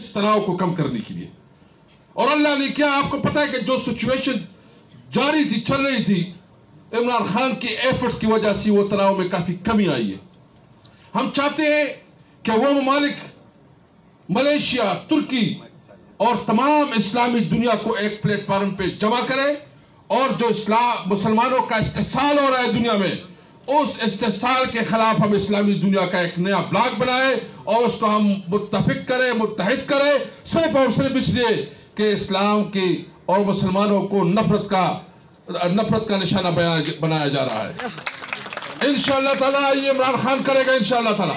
इस तनाव को कम करने के लिए। और अल्लाह ने क्या, आपको पता है कि जो सिचुएशन जारी थी, चल रही थी, इमरान खान के एफर्ट्स की वजह से वो तनाव में काफी कमी आई है। हम चाहते हैं कि वो ममालिक मलेशिया, तुर्की और तमाम इस्लामी दुनिया को एक प्लेटफॉर्म पे जमा करे और जो इस्लाम मुसलमानों का इस्तेसाल हो रहा है दुनिया में, उस इस्तेसाल के खिलाफ हम इस्लामी दुनिया का एक नया ब्लॉक बनाए और उसको हम मुत्तफिक करें, मुत्तहिद करें, सिर्फ और सिर्फ इसलिए कि इस्लाम की और मुसलमानों को नफरत का निशाना बनाया जा रहा है। इंशाअल्लाह ताला ये इमरान खान करेगा इंशाअल्लाह ताला।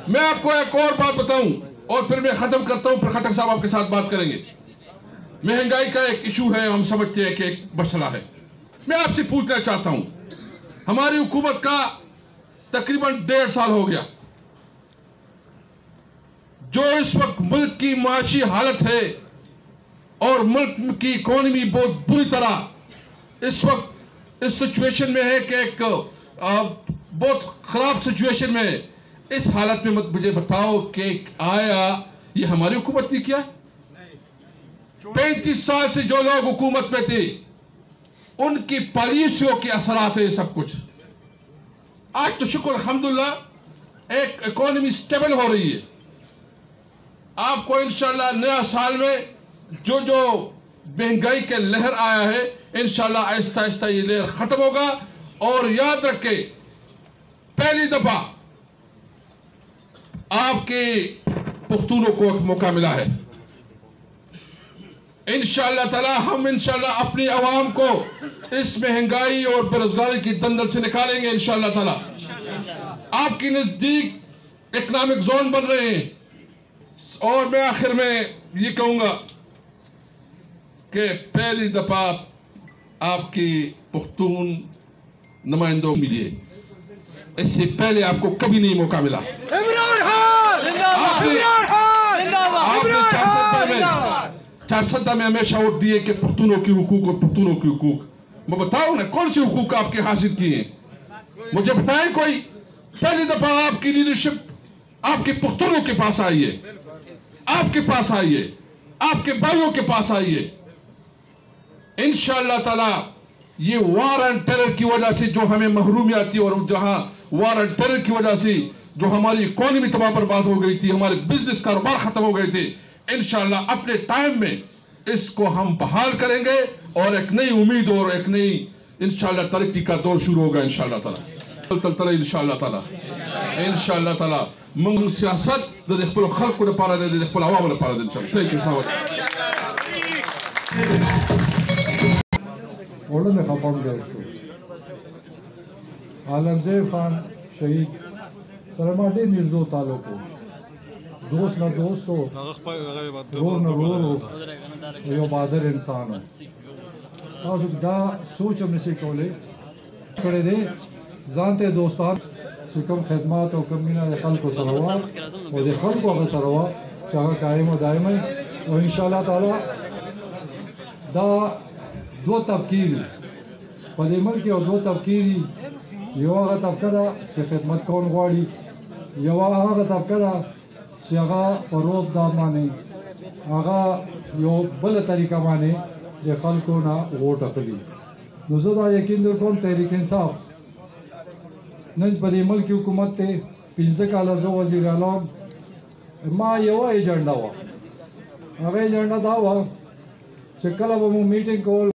मैं आपको एक और बात बताऊं और फिर मैं खत्म करता हूं, फिर खटक साहब आपके साथ बात करेंगे। महंगाई का एक इशू है, हम समझते हैं कि एक मसला है। मैं आपसे पूछना चाहता हूं, हमारी हुकूमत का तकरीबन 1.5 साल हो गया, जो इस वक्त मुल्क की माशी हालत है और मुल्क की इकोनॉमी बहुत बुरी तरह इस वक्त इस सिचुएशन में है कि एक बहुत खराब सिचुएशन में, इस हालत में मुझे बताओ कि आया ये हमारी हुकूमत ने किया? 35 साल से जो लोग हुकूमत में थे उनकी पॉलिसियों के असरात है सब कुछ। आज तो शुक्र अल्हम्दुलिल्लाह एक इकोनॉमी स्टेबल हो रही है। आपको इंशाल्लाह नया साल में जो महंगाई के लहर आया है, इंशाल्लाह आहिस्ता आहिस्ता ये लहर खत्म होगा। और याद रखें, पहली दफा आपके पुख्तूनों को एक मौका मिला है। इंशाअल्लाह ताला हम इंशाअल्लाह अपनी आवाम को इस महंगाई और बेरोजगारी की दंदल से निकालेंगे इंशाअल्लाह ताला। आपके नजदीक इकोनॉमिक जोन बन रहे हैं। और मैं आखिर में ये कहूंगा कि पहली दफा आपकी पुख्तून नुमाइंदों मिले, इससे पहले आपको कभी नहीं मौका मिला। आपने में हमेशा वोट दिए कि पुख्तूनों की हुकूक और पुख्तूनों की हुकूक। मैं बताऊं ना कौन सी हुकूक आपके हासिल किए हैं, मुझे बताएं कोई। पहली दफा आपकी लीडरशिप आपके पुख्तूनों के पास आई है, आपके पास आई है, आपके भाइयों के पास आई है। इंशाअल्लाह ताला ये वार एंड टेरर की वजह से जो हमें महरूमियत थी और जहां वार एंड टेरर की वजह से जो हमारी इकोनॉमी तबाह बर्बाद हो गई थी, हमारे बिजनेस कारोबार खत्म हो गए थे, इंशाअल्लाह अपने टाइम में इसको हम बहाल करेंगे और एक नई उम्मीद और एक नई इंशाअल्लाह तरक्की का दौर शुरू होगा इंशाअल्लाह ताला। इंशाअल्लाह ताला इंशाअल्लाह ताला मंग सियासत द खपल खल्क को पारा दे खपल आवाम ने पारा दे इंशाअल्लाह। Thank you. ओल्ड में खपम गए आलमगीर खान शहीद सरमाडी निर्जो तालुको दोस्त न दोस्त हो, रोर न रोर हो, यो बहादुर इंसान हो। तासु दा सोच हमने से कोले करे दे जानते दोस्तान सिकम खिदमत और कमीना खल को सरवा और दे खल को अगर सरवा चाह कायम और दायम है। और इंशाअल्लाह ताला दा दो तबकीर पदेमल के और दो तबकीर यो आगा तबकदा से खिदमत कौन गवाड़ी, यो आगा तबकदा से आगा परोब दा माने आगा यो बल तरीका माने ये खल को ना वोट अखली नुज़ुदा यकीन दर कौन तहरीक इंसाफ नज पदेमल की हुकूमत थे 15 काला जो वज़ीर आलम मा यो एजेंडा हुआ आगे एजेंडा दावा से कल अब मीटिंग को